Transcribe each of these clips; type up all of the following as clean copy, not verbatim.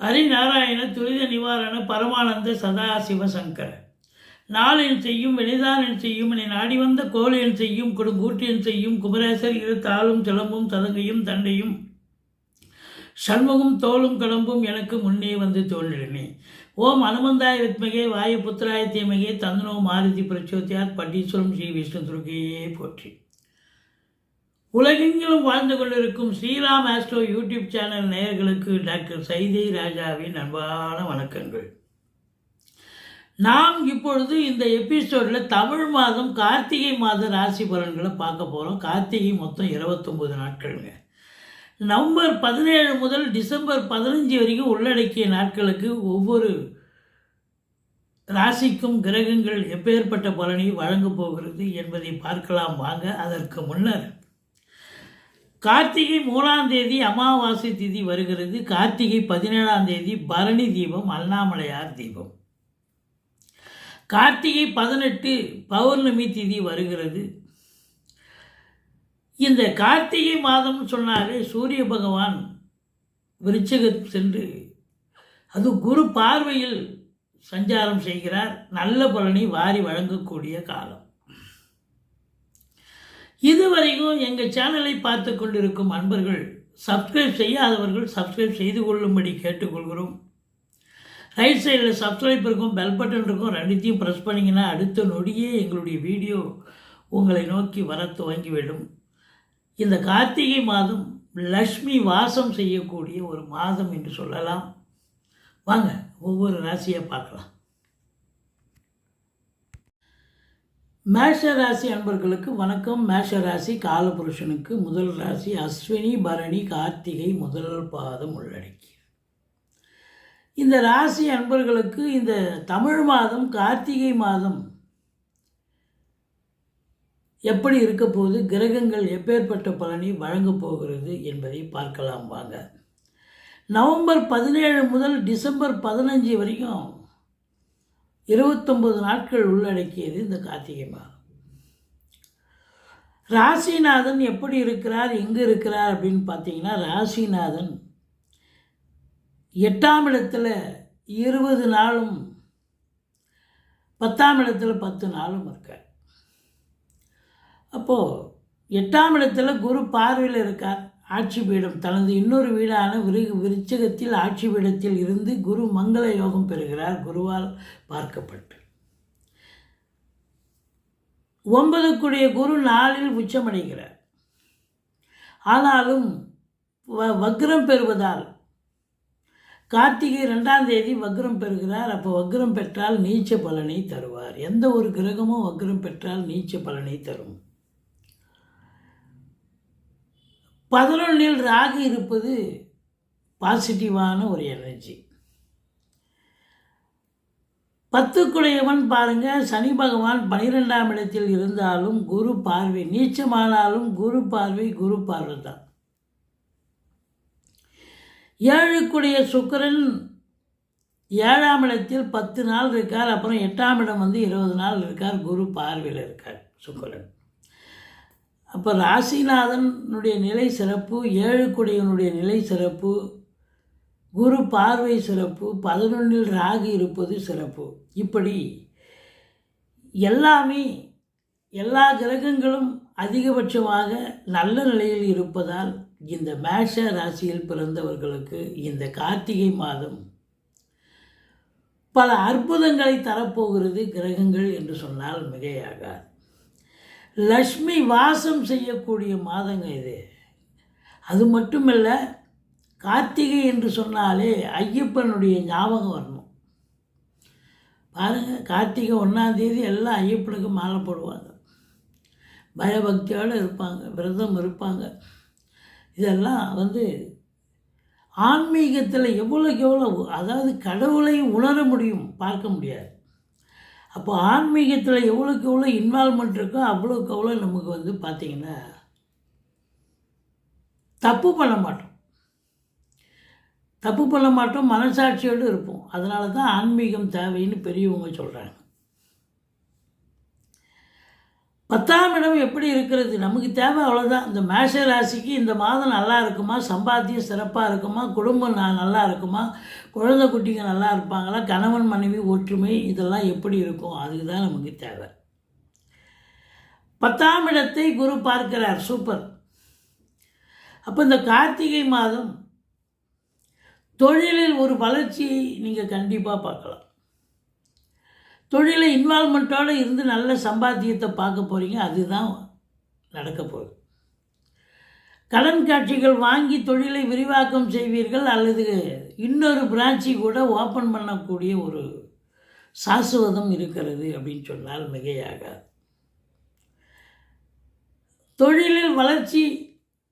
ஹரிநாராயண துரித நிவாரண பரமானந்த சதாசிவசங்கர நாளென் செய்யும் வினைதானென் செய்யும் என்னை நாடி வந்த கோளென் செய்யும் கொடுங்கூட்டியன் செய்யும் குமரேசர் இரு தாளும் சிலம்பும் சதங்கையும் தண்டையும் சண்முகம் தோளும் கடம்பும் எனக்கு முன்னே வந்து தோன்றினே. ஓம் அனுமந்தாய வித்மகே வாயு புத்திராய தீமகே தந்தனோ மாருதி பிரச்சோத்தியார் பட்டீஸ்வரம் ஸ்ரீ விஷ்ணு துர்கையே போற்றி. உலகெங்கிலும் வாழ்ந்து கொண்டிருக்கும் ஸ்ரீராம் ஆஸ்ட்ரோ யூடியூப் சேனல் நேயர்களுக்கு டாக்டர் சைதை ராஜாவின் அன்பான வணக்கங்கள். நாம் இப்பொழுது இந்த எபிசோடில் தமிழ் மாதம் கார்த்திகை மாத ராசி பலன்களை பார்க்க போகிறோம். கார்த்திகை மொத்தம் 29 நாட்களுங்க. நவம்பர் 17 முதல் டிசம்பர் 15 வரைக்கும் உள்ளடக்கிய நாட்களுக்கு ஒவ்வொரு ராசிக்கும் கிரகங்கள் எப்பேற்பட்ட பலனை வழங்கப் போகிறது என்பதை பார்க்கலாம் வாங்க. அதற்கு முன்னர் கார்த்திகை 3ஆம் தேதி அமாவாசை திதி வருகிறது. கார்த்திகை 17ஆம் தேதி பரணி தீபம், அண்ணாமலையார் தீபம். கார்த்திகை 18 பௌர்ணமி திதி வருகிறது. இந்த கார்த்திகை மாதம் சொன்னாலே சூரிய பகவான் விருச்சிகம் சென்று அது குரு பார்வையில் சஞ்சாரம் செய்கிறார். நல்ல பலனை வாரி வழங்கக்கூடிய காலம். இதுவரைக்கும் எங்கள் சேனலை பார்த்து கொண்டிருக்கும் அன்பர்கள் சப்ஸ்கிரைப் செய்யாதவர்கள் சப்ஸ்கிரைப் செய்து கொள்ளும்படி கேட்டுக்கொள்கிறோம். ரைட் சைடில் சப்ஸ்கிரைப் இருக்கும், பெல் பட்டன் இருக்கும், ரெண்டுத்தையும் ப்ரெஸ் பண்ணிங்கன்னா அடுத்த நொடியே எங்களுடைய வீடியோ உங்களை நோக்கி வர துவங்கிவிடும். இந்த கார்த்திகை மாதம் லக்ஷ்மி வாசம் செய்யக்கூடிய ஒரு மாதம் என்று சொல்லலாம். வாங்க ஒவ்வொரு ராசியை பார்க்கலாம். மேஷ ராசி அன்பர்களுக்கு வணக்கம். மேஷ ராசி காலபுருஷனுக்கு முதல் ராசி. அஸ்வினி பரணி கார்த்திகை முதல் பாதம் உள்ளடக்கி இந்த ராசி அன்பர்களுக்கு இந்த தமிழ் மாதம் கார்த்திகை மாதம் எப்படி இருக்க போது, கிரகங்கள் எப்பேற்பட்ட பலனை வழங்கப் போகிறது என்பதை பார்க்கலாம் வாங்க. நவம்பர் 17 முதல் டிசம்பர் 15 வரைக்கும் 29 நாட்கள் உள்ளடக்கியது இந்த கார்த்திகை மாதம். ராசிநாதன் எப்படி இருக்கிறார், எங்கே இருக்கிறார் அப்படின்னு பார்த்தீங்கன்னா, ராசிநாதன் 8ஆம் இடத்துல 20 நாளும் 10ஆம் இடத்துல 10 நாளும் இருக்கார். அப்போது 8ஆம் இடத்துல குரு பார்வையில் இருக்கார். ஆட்சி பீடம், தனது இன்னொரு வீடான விருச்சிகத்தில் ஆட்சி பீடத்தில் இருந்து குரு மங்கள யோகம் பெறுகிறார். குருவால் பார்க்கப்பட்டு 9க்குடைய குரு 4இல் உச்சமடைகிறார். ஆனாலும் வக்ரம் பெறுவதால் கார்த்திகை 2ஆம் தேதி வக்ரம் பெறுகிறார். அப்போ வக்ரம் பெற்றால் நீச்ச பலனை தருவார். எந்த ஒரு கிரகமும் வக்ரம் பெற்றால் நீச்ச பலனை தரும். 11இல் ராகு இருப்பது பாசிட்டிவான ஒரு எனர்ஜி. 10க்குடையவன் பாருங்கள், சனி பகவான் 12ஆம் இடத்தில் இருந்தாலும் குரு பார்வை, நீச்சமானாலும் குரு பார்வை தான். 7க்குடைய சுக்கிரன் 7ஆம் இடத்தில் 10 நாள் இருக்கார். அப்புறம் 8ஆம் இடம் 20 நாள் இருக்கார். குரு பார்வையில் இருக்கார் சுக்கிரன். அப்போ ராசிநாதனுடைய நிலை சிறப்பு, 7க்குடையவனுடைய நிலை சிறப்பு, குரு பார்வை சிறப்பு, 11இல் ராகு இருப்பது சிறப்பு. இப்படி எல்லா கிரகங்களும் அதிகபட்சமாக நல்ல நிலையில் இருப்பதால் இந்த மேஷ ராசியில் பிறந்தவர்களுக்கு இந்த கார்த்திகை மாதம் பல அற்புதங்களை தரப்போகிறது கிரகங்கள் என்று சொன்னால் மிகையாகாது. லக்ஷ்மி வாசம் செய்யக்கூடிய மாதங்க இது. அது மட்டுமல்ல, கார்த்திகை என்று சொன்னாலே ஐயப்பனுடைய ஞாபகம் வரணும். பாருங்கள், கார்த்திகை 1ஆம் தேதி எல்லாம் ஐயப்பனுக்கு மாலை போடுவாங்க, பயபக்தியோடு இருப்பாங்க, விரதம் இருப்பாங்க. இதெல்லாம் ஆன்மீகத்தில் எவ்வளோக்கு எவ்வளோ, அதாவது கடவுளை உணர முடியும், பார்க்க முடியாது. அப்போ ஆன்மீகத்தில் எவ்வளோக்கு எவ்வளோ இன்வால்மெண்ட் இருக்கோ அவ்வளோக்கு அவ்வளோ நமக்கு பார்த்திங்கன்னா தப்பு பண்ண மாட்டோம், மனசாட்சியோடு இருப்போம். அதனால தான் ஆன்மீகம் தேவைன்னு பெரியவங்க சொல்கிறாங்க. 10ஆம் இடம் எப்படி இருக்கிறது, நமக்கு தேவை அவ்வளோதான். இந்த மேஷ ராசிக்கு இந்த மாதம் நல்லா இருக்குமா, சம்பாத்தியம் சிறப்பாக இருக்குமா, குடும்பம் நல்லா இருக்குமா, குழந்தை குட்டிங்க நல்லா இருப்பாங்களா, கணவன் மனைவி ஒற்றுமை இதெல்லாம் எப்படி இருக்கும், அதுக்கு தான் நமக்கு தேவை. 10ஆம் இடத்தை குரு பார்க்கிறார், சூப்பர். அப்போ இந்த கார்த்திகை மாதம் தொழிலில் ஒரு வளர்ச்சியை நீங்கள் கண்டிப்பாக பார்க்கலாம். தொழிலை இன்வால்மெண்ட்டோடு இருந்து நல்ல சம்பாத்தியத்தை பார்க்க போகிறீங்க, அதுதான் நடக்க போகுது. கடன் காட்சிகள் வாங்கி தொழிலை விரிவாக்கம் செய்வீர்கள், அல்லது இன்னொரு பிரான்ச்சி கூட ஓப்பன் பண்ணக்கூடிய ஒரு சாஸ்வதம் இருக்கிறது அப்படின்னு சொன்னால் மிகையாக. தொழிலில் வளர்ச்சி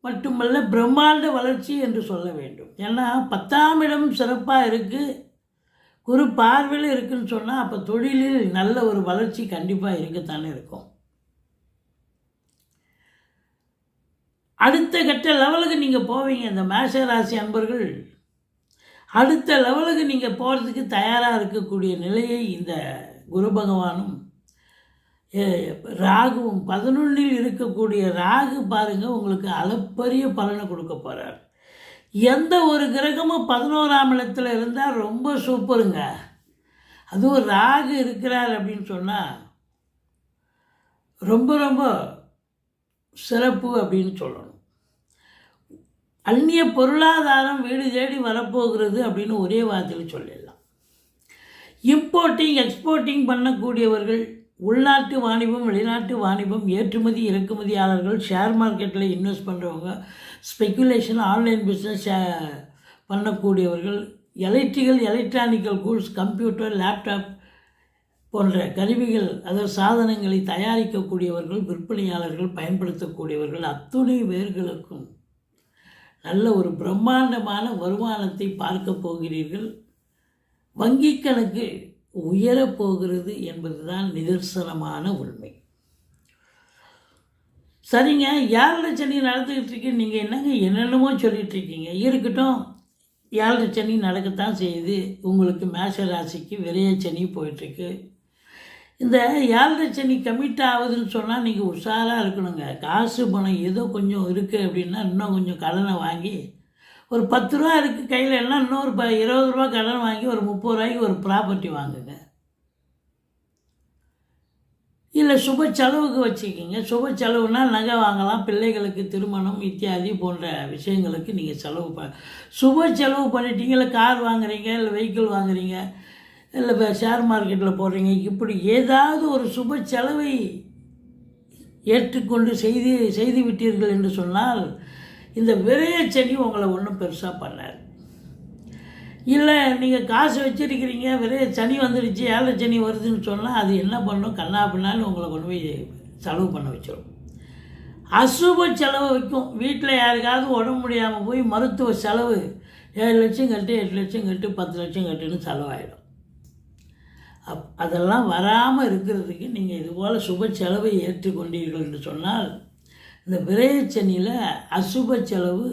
மட்டுமல்ல, பிரம்மாண்ட வளர்ச்சி என்று சொல்ல வேண்டும். ஏன்னா 10ஆம் இடம் சிறப்பாக இருக்குது, குரு பார்வையில் இருக்குன்னு சொன்னால் அப்போ தொழிலில் நல்ல ஒரு வளர்ச்சி கண்டிப்பாக இருக்கத்தானே இருக்கும். அடுத்த கட்ட லெவலுக்கு நீங்கள் போவீங்க. இந்த மேஷ ராசி அன்பர்கள் அடுத்த லெவலுக்கு நீங்கள் போகிறதுக்கு தயாராக இருக்கக்கூடிய நிலையை இந்த குரு பகவானும் ராகுவும் 11ல் இருக்கக்கூடிய ராகு பாருங்கள் உங்களுக்கு அளப்பரிய பலனை கொடுக்க போகிறார். எந்த ஒரு கிரகமும் 11ஆம் இடத்துல இருந்தால் ரொம்ப சூப்பருங்க. அதுவும் ராகு இருக்கிறார் அப்படின்னு சொன்னால் ரொம்ப ரொம்ப சிறப்பு அப்படின்னு சொல்லணும். அந்நிய பொருளாதாரம் வீடு தேடி வரப்போகிறது அப்படின்னு ஒரே வார்த்தையில் சொல்லிடலாம். இம்போர்ட்டிங் எக்ஸ்போர்ட்டிங் பண்ணக்கூடியவர்கள், உள்நாட்டு வாணிபம் வெளிநாட்டு வாணிபம், ஏற்றுமதி இறக்குமதியாளர்கள், ஷேர் மார்க்கெட்டில் இன்வெஸ்ட் பண்ணுறவங்க, ஸ்பெக்குலேஷன் ஆன்லைன் பிஸ்னஸ் பண்ணக்கூடியவர்கள், எலக்ட்ரானிக்கல் கூட்ஸ், கம்ப்யூட்டர், லேப்டாப் போன்ற கருவிகள் அதாவது சாதனங்களை தயாரிக்கக்கூடியவர்கள், விற்பனையாளர்கள், பயன்படுத்தக்கூடியவர்கள் அத்துணை பேர்களுக்கும் நல்ல ஒரு பிரம்மாண்டமான வருமானத்தை பார்க்க போகிறீர்கள். வங்கி கணக்கு உயரப்போகிறது என்பது தான் நிதர்சனமான உண்மை. சரிங்க, 7 சனி நடந்துக்கிட்டு இருக்கு, நீங்கள் என்னங்க என்னென்னமோ சொல்லிகிட்ருக்கீங்க. இருக்கட்டும், 7 சனி நடக்கத்தான் செய்யுது. உங்களுக்கு மேஷ ராசிக்கு விரைய சனி போயிட்டுருக்கு. இந்த 7 சனி கமிட் ஆகுதுன்னு சொன்னால் நீங்கள் உஷாராக இருக்கணுங்க. காசு பணம் ஏதோ கொஞ்சம் இருக்குது அப்படின்னா இன்னும் கொஞ்சம் கடனை வாங்கி, ஒரு 10 ரூபா இருக்குது கையில், எல்லாம் இன்னொரு 20 ரூபா கடன் வாங்கி ஒரு 30 ரூபாய்க்கு ஒரு ப்ராப்பர்ட்டி வாங்குங்க. இல்லை சுப செலவுக்கு வச்சுக்கிங்க. சுப செலவுனா நகை வாங்கலாம், பிள்ளைகளுக்கு திருமணம் இத்தியாதி போன்ற விஷயங்களுக்கு நீங்கள் சுப செலவு பண்ணிட்டீங்க. இல்லை கார் வாங்குறீங்க, இல்லை வெஹிக்கிள் வாங்குறீங்க, இல்லை ஷேர் மார்க்கெட்டில் போடுறீங்க, இப்படி ஏதாவது ஒரு சுப செலவை ஏற்றுக்கொண்டு செய்து விட்டீர்கள் என்று சொன்னால் இந்த விரைய சனி உங்களை ஒன்றும் பெருசாக பண்ணார். இல்லை நீங்கள் காசு வச்சுருக்கிறீங்க, விரைய சனி வந்துடுச்சு, 7 சனி வருதுன்னு சொன்னால் அது என்ன பண்ணும், கண்ணா பின்னாலும் உங்களை கொண்டு போய் செலவு பண்ண வச்சிடும். அசுப செலவு வைக்கும். வீட்டில் யாருக்காவது உடம்பு முடியாமல் போய் மருத்துவ செலவு 7 லட்சம் கட்டு, 8 லட்சம் கட்டு, 10 லட்சம் கட்டுன்னு செலவாயிடும். அதெல்லாம் வராமல் இருக்கிறதுக்கு நீங்கள் இதுபோல் சுப செலவை ஏற்றுக்கொண்டீர்கள் என்று சொன்னால் இந்த விரையச்சனியில் அசுப செலவு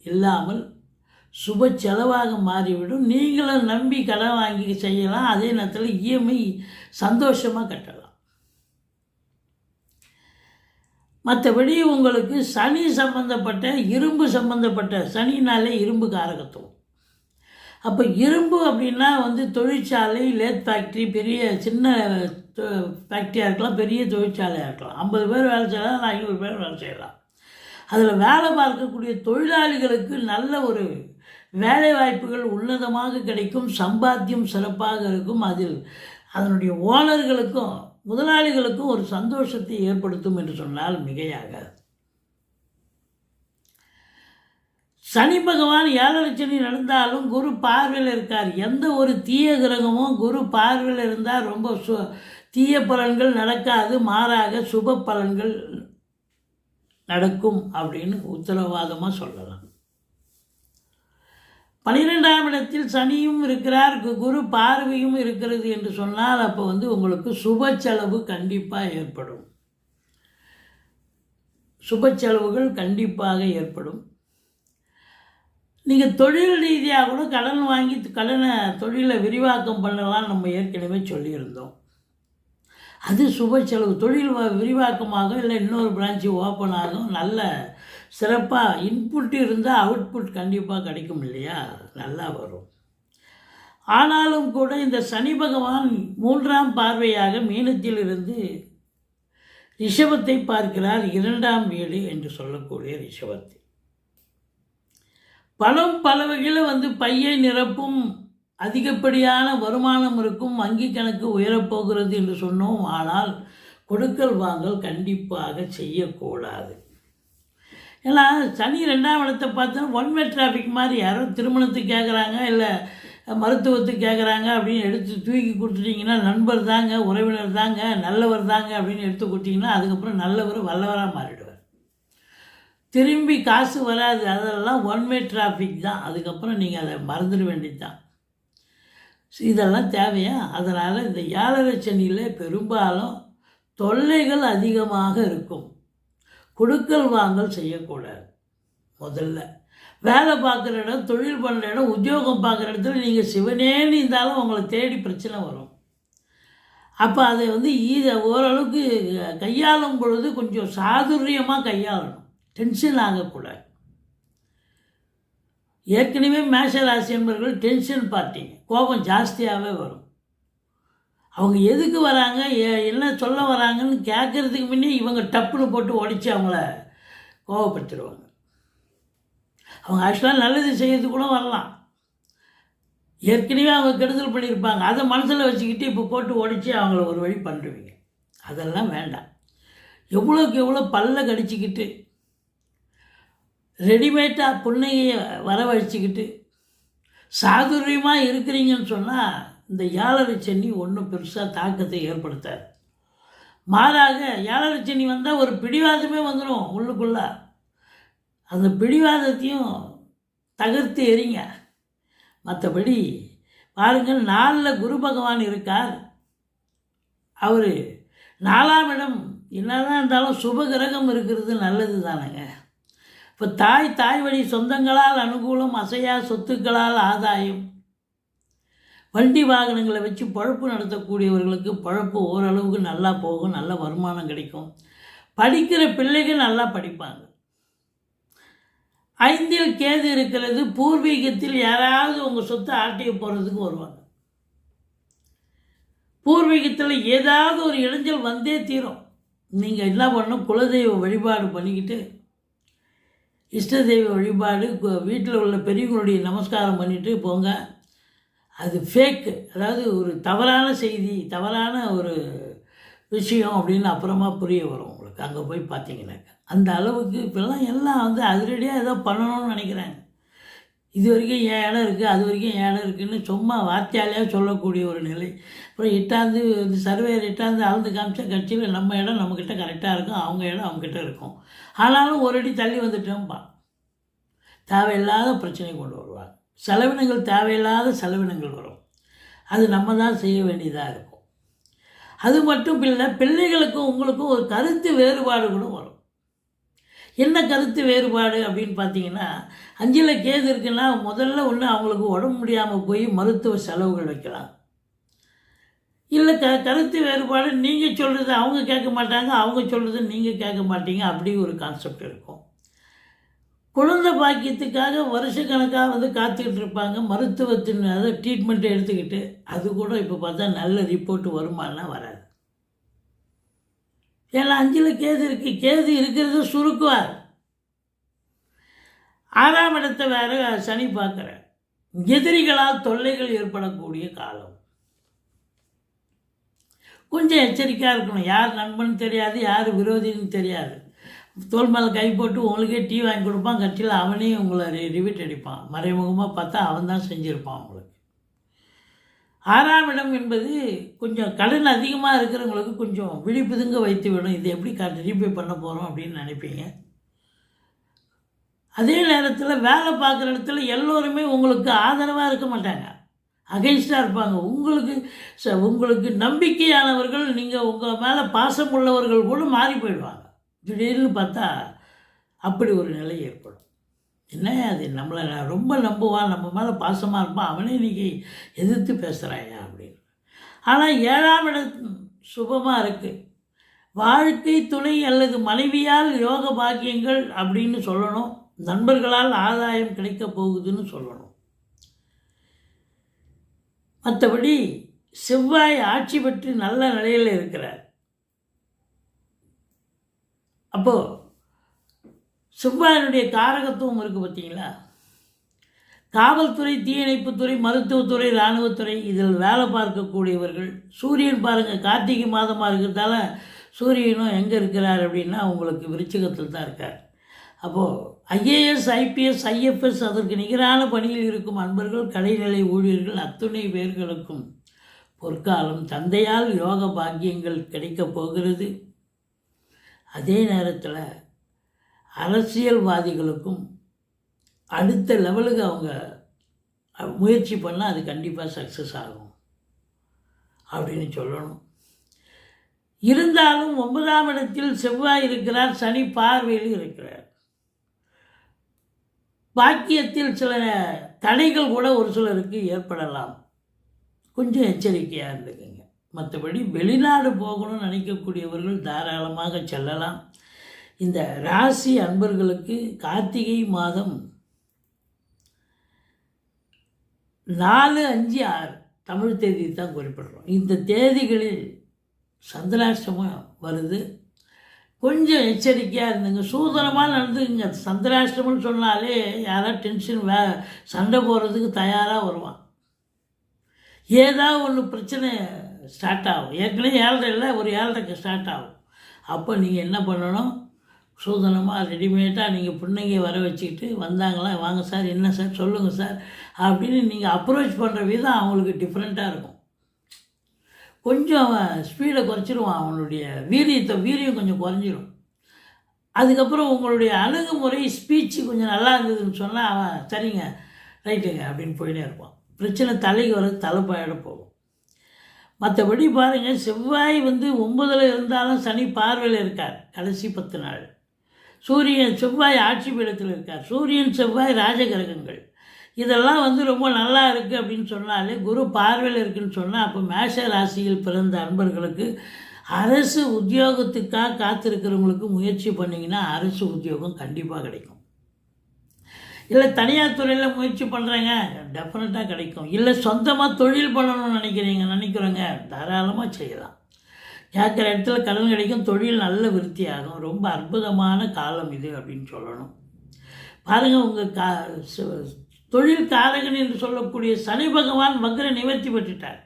இல்லாமல் சுப செலவாக மாறிவிடும். நீங்களும் நம்பி கடன் வாங்கி செய்யலாம், அதே நேரத்தில் இஎம்ஐ சந்தோஷமாக கட்டலாம். மற்றபடி உங்களுக்கு சனி சம்பந்தப்பட்ட இரும்பு சம்பந்தப்பட்ட, சனினாலே இரும்பு காரகத்துவம். அப்போ இரும்பு அப்படின்னா தொழிற்சாலை, லேத் ஃபேக்ட்ரி, பெரிய சின்ன ஃபேக்ட்ரியாக இருக்கலாம், பெரிய தொழிற்சாலையாக இருக்கலாம். 50 பேர் வேலை செய்யலாம், 500 பேர் வேலை செய்யலாம். அதில் வேலை பார்க்கக்கூடிய தொழிலாளிகளுக்கு நல்ல ஒரு வேலை வாய்ப்புகள் உன்னதமாக கிடைக்கும், சம்பாத்தியம் சிறப்பாக இருக்கும். அதில் அதனுடைய ஓனர்களுக்கும் முதலாளிகளுக்கும் ஒரு சந்தோஷத்தை ஏற்படுத்தும் என்று சொன்னால் மிகையாகாது. சனி பகவான் 7 சனி நடந்தாலும் குரு பார்வையில் இருக்கார். எந்த ஒரு தீய கிரகமும் குரு பார்வையில் இருந்தால் ரொம்ப தீய பலன்கள் நடக்காது, மாறாக சுப பலன்கள் நடக்கும் அப்படின்னு உத்தரவாதமாக சொல்லலாம். 12ஆம் இடத்தில் சனியும் இருக்கிறார், குரு பார்வையும் இருக்கிறது என்று சொன்னால் அப்போ உங்களுக்கு சுப செலவு கண்டிப்பாக ஏற்படும். சுப செலவுகள் கண்டிப்பாக ஏற்படும். நீங்கள் தொழில் ரீதியாக கூட கடன் வாங்கி தொழிலை விரிவாக்கம் பண்ணலாம், நம்ம ஏற்கனவே சொல்லியிருந்தோம். அது சுப செலவு. தொழில் விரிவாக்கமாக இல்லை இன்னொரு பிரான்ச்சு ஓப்பன் ஆகும். நல்ல சிறப்பாக இன்புட் இருந்தால் அவுட்புட் கண்டிப்பாக கிடைக்கும் இல்லையா, நல்லா வரும். ஆனாலும் கூட இந்த சனி பகவான் 3ஆம் பார்வையாக மீனத்திலிருந்து ரிஷபத்தை பார்க்கிறார். 2ஆம் வீடு என்று சொல்லக்கூடிய ரிஷபத்தை. பணம் பல வகையில் பையை நிரப்பும், அதிகப்படியான வருமானம் இருக்கும், வங்கி கணக்கு உயரப்போகிறது என்று சொன்னோம். ஆனால் கொடுக்கல் வாங்கல் கண்டிப்பாக செய்யக்கூடாது. ஏன்னா சனி 2ஆம் இடத்தை பார்த்தோன்னா ஒன் வே டிராஃபிக் மாதிரி. யாரோ திருமணத்துக்கு கேட்குறாங்க இல்லை மருத்துவத்துக்கு கேட்குறாங்க அப்படின்னு எடுத்து தூக்கி கொடுத்துட்டிங்கன்னா நண்பர் தாங்க, உறவினர் தாங்க, நல்லவர் தாங்க அப்படின்னு எடுத்து கொடுத்தீங்கன்னா அதுக்கப்புறம் நல்லவர் வல்லவராக மாறிடுவார். திரும்பி காசு வராது. அதெல்லாம் ஒன் வே டிராஃபிக் தான். அதுக்கப்புறம் நீங்கள் அதை மறந்துட வேண்டியது தான். இதெல்லாம் தேவையா? அதனால் இந்த 7.5 சனியில் பெரும்பாலும் தொல்லைகள் அதிகமாக இருக்கும். கொடுக்கல் வாங்கல் செய்யக்கூடாது. முதல்ல வேலை பார்க்குற இடம், தொழில் பண்ணுற இடம், உத்தியோகம் பார்க்குற இடத்துல நீங்கள் சிவனேன்னு இருந்தாலும் உங்களை தேடி பிரச்சனை வரும். அப்போ அதை ஓரளவுக்கு கையாளும் பொழுது கொஞ்சம் சாதுரியமாக கையாளணும். டென்ஷன் ஆகக்கூடாது. ஏற்கனவே மேஷ ராசி என்பவர்கள் டென்ஷன் பார்ட்டிங்க, கோபம் ஜாஸ்தியாகவே வரும். அவங்க எதுக்கு வராங்க, என்ன சொல்ல வராங்கன்னு கேட்குறதுக்கு முன்னே இவங்க டப்புன்னு போட்டு உடைச்சி அவங்கள கோபப்படுத்திடுவாங்க. அவங்க ஆக்சுவலாக நல்லது செய்யறது கூட வரலாம். ஏற்கனவே அவங்க கெடுதல் பண்ணியிருப்பாங்க. அதை மனசில் வச்சுக்கிட்டு இப்போ போட்டு உடைச்சி அவங்கள ஒரு வழி பண்ணுவீங்க. அதெல்லாம் வேண்டாம். எவ்வளோக்கு எவ்வளோ பல்ல கடிச்சிக்கிட்டு ரெடிமேடாக புன்னகையை வரவழைச்சிக்கிட்டு சாதுரியமாக இருக்கிறீங்கன்னு சொன்னால் இந்த 7.5 சனி ஒன்றும் பெருசாக தாக்கத்தை ஏற்படுத்தாது. மாறாக 7.5 சனி வந்தால் ஒரு பிடிவாதமே வந்துடும் உள்ளுக்குள்ளே. அந்த பிடிவாதத்தையும் தகர்த்து எறிங்க. மற்றபடி பாருங்கள், 4ல் குரு பகவான் இருக்கார். அவர் 4ஆம் இடம் என்னதான் இருந்தாலும் சுப கிரகம் இருக்கிறது நல்லது தானேங்க. இப்போ தாய் வழி சொந்தங்களால் அனுகூலம், அசையா சொத்துக்களால் ஆதாயம், வண்டி வாகனங்களை வச்சு பழப்பு நடத்தக்கூடியவர்களுக்கு பழப்பு ஓரளவுக்கு நல்லா போகும், நல்ல வருமானம் கிடைக்கும். படிக்கிற பிள்ளைகள் நல்லா படிப்பாங்க. 5ல் கேது இருக்கிறது. பூர்வீகத்தில் யாராவது உங்கள் சொத்தை ஆட்டிய போகிறதுக்கு வருவாங்க. பூர்வீகத்தில் ஏதாவது ஒரு இடைஞ்சல் வந்தே தீரும். நீங்கள் என்ன பண்ணணும், குலதெய்வ வழிபாடு பண்ணிக்கிட்டு, இஷ்ட தெய்வ வழிபாடு, வீட்டில் உள்ள பெரியவங்களுடைய நமஸ்காரம் பண்ணிவிட்டு போங்க. அது ஃபேக்கு, அதாவது ஒரு தவறான செய்தி, தவறான ஒரு விஷயம் அப்படின்னு அப்புறமா புரிய வரும் உங்களுக்கு. அங்கே போய் பார்த்தீங்கன்னாக்கா அந்த அளவுக்கு இப்போல்லாம் எல்லாம் அதிரடியாக ஏதோ பண்ணணும்னு நினைக்கிறாங்க. இது வரைக்கும் என் இடம் இருக்குது, அது வரைக்கும் என் இடம் இருக்குதுன்னு சும்மா வார்த்தையாலேயே சொல்லக்கூடிய ஒரு நிலை. அப்புறம் இட்டாந்து சர்வேயர் இட்டாந்து அளந்து காமிச்சா கட்சியில் நம்ம இடம் நம்மக்கிட்ட கரெக்டாக இருக்கும், அவங்க இடம் அவங்ககிட்ட இருக்கும். ஆனாலும் ஒரு அடி தள்ளி வந்துட்டோம்பா. தேவையில்லாத பிரச்சனை கொண்டு வருவாங்க. செலவினங்கள், தேவையில்லாத செலவினங்கள் வரும். அது நம்ம தான் செய்ய வேண்டியதாக இருக்கும். அது மட்டும் இல்லை, பிள்ளைகளுக்கும் உங்களுக்கும் ஒரு கருத்து வேறுபாடு கூட வரும். என்ன கருத்து வேறுபாடு அப்படின்னு பார்த்தீங்கன்னா, 5ல் கேது இருக்குன்னா முதல்ல அவங்களுக்கு உடம்பு முடியாமல் போய் மருத்துவ செலவுகள் வைக்கலாம். இல்லை கருத்து வேறுபாடு, நீங்கள் சொல்கிறது அவங்க கேட்க மாட்டாங்க, அவங்க சொல்கிறது நீங்கள் கேட்க மாட்டீங்க, அப்படி ஒரு கான்செப்ட் இருக்கும். குழந்தை பாக்கியத்துக்காக வருஷக்கணக்காக காத்துக்கிட்டு இருப்பாங்க. மருத்துவத்தின் அதாவது ட்ரீட்மெண்ட்டை எடுத்துக்கிட்டு அது கூட இப்போ பார்த்தா நல்ல ரிப்போர்ட் வருமானா வராது. ஏன்னா 5ல் கேது இருக்குது. கேது இருக்கிறத சுருக்குவார். 6ஆம் இடத்தை வேறு சனி பார்க்குற. எதிரிகளால் தொல்லைகள் ஏற்படக்கூடிய காலம். கொஞ்சம் எச்சரிக்கையாக இருக்கணும். யார் நண்பன் தெரியாது, யார் விரோதின்னு தெரியாது. தோல் மேலே கை போட்டு உங்களுக்கே டீ வாங்கி கொடுப்பான், கட்சியில் அவனே உங்களை ரிவிட் அடிப்பான். மறைமுகமாக பார்த்தா அவன் தான் செஞ்சுருப்பான் உங்களுக்கு. 6ஆம் இடம் என்பது கொஞ்சம் கடன் அதிகமாக இருக்கிறவங்களுக்கு கொஞ்சம் விழிப்புதுங்க வைத்து விடும். இது எப்படி ரீபே பண்ண போகிறோம் அப்படின்னு நினைப்பீங்க. அதே நேரத்தில் வேலை பார்க்குற இடத்துல எல்லோருமே உங்களுக்கு ஆதரவாக இருக்க மாட்டாங்க, அகைன்ஸ்டாக இருப்பாங்க. உங்களுக்கு நம்பிக்கையானவர்கள், நீங்கள் உங்கள் மேலே பாசம் உள்ளவர்கள் கூட மாறி போயிடுவாங்க. திடீர்னு பார்த்தா அப்படி ஒரு நிலை ஏற்படும். என்ன அது, நம்மளை ரொம்ப நம்புவான், நம்ம மேலே பாசமாக இருப்பான், அவனே இன்றைக்கி எதிர்த்து பேசுகிறாயா அப்படின்னு. ஆனால் 7ஆம் சுபமாக இருக்குது. வாழ்க்கை துணை அல்லது மனைவியால் யோக பாக்கியங்கள் அப்படின்னு சொல்லணும். நண்பர்களால் ஆதாயம் கிடைக்கப் போகுதுன்னு சொல்லணும். மற்றபடி செவ்வாய் ஆட்சி பெற்று நல்ல நிலையில் இருக்கிறார். அப்போது செவ்வாயினுடைய காரகத்துவம் இருக்குது பார்த்தீங்களா. காவல்துறை, தீயணைப்புத்துறை, மருத்துவத்துறை, இராணுவத்துறை இதில் வேலை பார்க்கக்கூடியவர்கள். சூரியன் பாருங்கள், கார்த்திகை மாதமாக இருக்கிறதால சூரியனும் எங்கே இருக்கிறார் அப்படின்னா உங்களுக்கு விருச்சிகத்தில் தான் இருக்கார். அப்போது ஐஏஎஸ், ஐபிஎஸ், ஐஎஃப்எஸ் அதற்கு நிகரான பணியில் இருக்கும் அன்பர்கள், கலைநிலை ஊழியர்கள் அத்துணை பேர்களுக்கும் பொற்காலம். தந்தையால் யோக பாக்கியங்கள் கிடைக்கப் போகிறது. அதே நேரத்தில் அரசியல்வாதிகளுக்கும் அடுத்த லெவலுக்கு அவங்க முயற்சி பண்ணால் அது கண்டிப்பாக சக்ஸஸ் ஆகும் அப்படின்னு சொல்லணும். இருந்தாலும் 9ஆம் இடத்தில் செவ்வாய் இருக்கிறார், சனி பார்வையில் இருக்கிறார். பாக்கியத்தில் சில தடைகள் கூட ஒரு சிலருக்கு ஏற்படலாம். கொஞ்சம் எச்சரிக்கையாக இருந்துக்குங்க. மற்றபடி வெளிநாடு போகணும்னு நினைக்கக்கூடியவர்கள் தாராளமாக செல்லலாம். இந்த ராசி அன்பர்களுக்கு கார்த்திகை மாதம் 4, 5, 6 தமிழ் தேதி தான் குறிப்பிடுறோம். இந்த தேதிகளில் சந்திராஷ்டமம் வருது. கொஞ்சம் எச்சரிக்கையாக இருந்துங்க, சூதனமாக நடந்துக்குங்க. சந்திராஷ்டமம்னு சொன்னாலே யாராவது டென்ஷன் சண்டை போடுறதுக்கு தயாராக வருவான். ஏதாவது ஒன்று பிரச்சனை ஸ்டார்ட் ஆகும். ஏற்கனவே 7:30 ஒரு 7:30 ஸ்டார்ட் ஆகும். அப்போ நீங்கள் என்ன பண்ணணும், சூதனமாக ரெடிமேடாக நீங்கள் பிள்ளைங்க வர வச்சுக்கிட்டு வந்தாங்களா, வாங்க சார், என்ன சார், சொல்லுங்கள் சார் அப்படின்னு நீங்கள் அப்ரோச் பண்ணுற விதம் அவங்களுக்கு டிஃப்ரெண்ட்டாக இருக்கும். கொஞ்சம் அவன் ஸ்பீடை குறைச்சிடுவான், அவனுடைய வீரியம் கொஞ்சம் குறைஞ்சிடும். அதுக்கப்புறம் உங்களுடைய அணுகுமுறை, ஸ்பீச்சு கொஞ்சம் நல்லா இருந்ததுன்னு சொன்னால் அவன் சரிங்க, ரைட்டுங்க அப்படின்னு போயிட்டே இருப்பான். பிரச்சனை தலைக்கு வர தலைப்பாயிட போகும். மற்றபடி பாருங்கள், செவ்வாய் 9ல் இருந்தாலும் சனி பார்வையில் இருக்கார் கடைசி 10 நாள். செவ்வாய் ஆட்சி பீடத்தில் இருக்கார். சூரியன், செவ்வாய் ராஜகிரகங்கள். இதெல்லாம் ரொம்ப நல்லா இருக்குது அப்படின்னு சொன்னாலே, குரு பார்வையில் இருக்குதுன்னு சொன்னால் அப்போ மேஷ ராசியில் பிறந்த அன்பர்களுக்கு அரசு உத்தியோகத்துக்காக காத்திருக்கிறவங்களுக்கு முயற்சி பண்ணிங்கன்னா அரசு உத்தியோகம் கண்டிப்பாக கிடைக்கும். இல்லை தனியார் துறையில் முயற்சி பண்ணுறேங்க, டெஃபினட்டாக கிடைக்கும். இல்லை சொந்தமாக தொழில் பண்ணணும்னு நினைக்கிறோங்க, தாராளமாக செய்யலாம். கேட்குற இடத்துல கடன் கிடைக்கும், தொழில் நல்ல விருத்தி ஆகும். ரொம்ப அற்புதமான காலம் இது அப்படின்னு சொல்லணும். பாருங்கள், உங்கள் தொழில் காரகன் என்று சொல்லக்கூடிய சனி பகவான் வக்ர நிவர்த்தி பெற்றுட்டார்.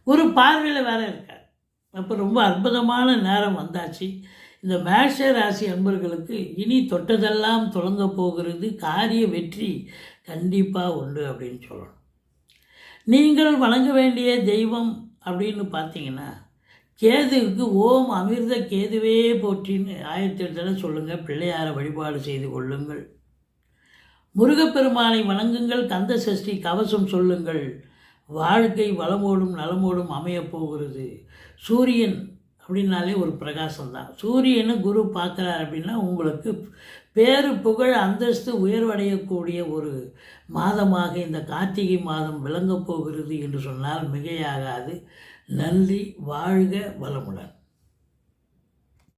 ஒரு பார்வையில் வேற இருக்கார். அப்போ ரொம்ப அற்புதமான நேரம் வந்தாச்சு. இந்த மேஷ ராசி அன்பர்களுக்கு இனி தொட்டதெல்லாம் தொடங்க போகிறது. காரிய வெற்றி கண்டிப்பாக உண்டு அப்படின்னு சொல்லணும். நீங்கள் வணங்க வேண்டிய தெய்வம் அப்படின்னு பார்த்தீங்கன்னா, கேதுவுக்கு ஓம் அமிர்த கேதுவே போற்றின்னு 1008 தடவை சொல்லுங்கள். பிள்ளையாரை வழிபாடு செய்து கொள்ளுங்கள். முருகப்பெருமானை வணங்குங்கள். கந்த சஷ்டி கவசம் சொல்லுங்கள். வாழ்க்கை வளமோடும் நலமோடும் அமையப் போகிறது. சூரியன் அப்படின்னாலே ஒரு பிரகாசம்தான். சூரியனை குரு பார்க்குறார் அப்படின்னா உங்களுக்கு பேரு, புகழ், அந்தஸ்து உயர்வடையக்கூடிய ஒரு மாதமாக இந்த கார்த்திகை மாதம் விளங்கப் போகிறது என்று சொன்னால் மிகையாகாது. நன்றி. வாழ்க வளமுடன்.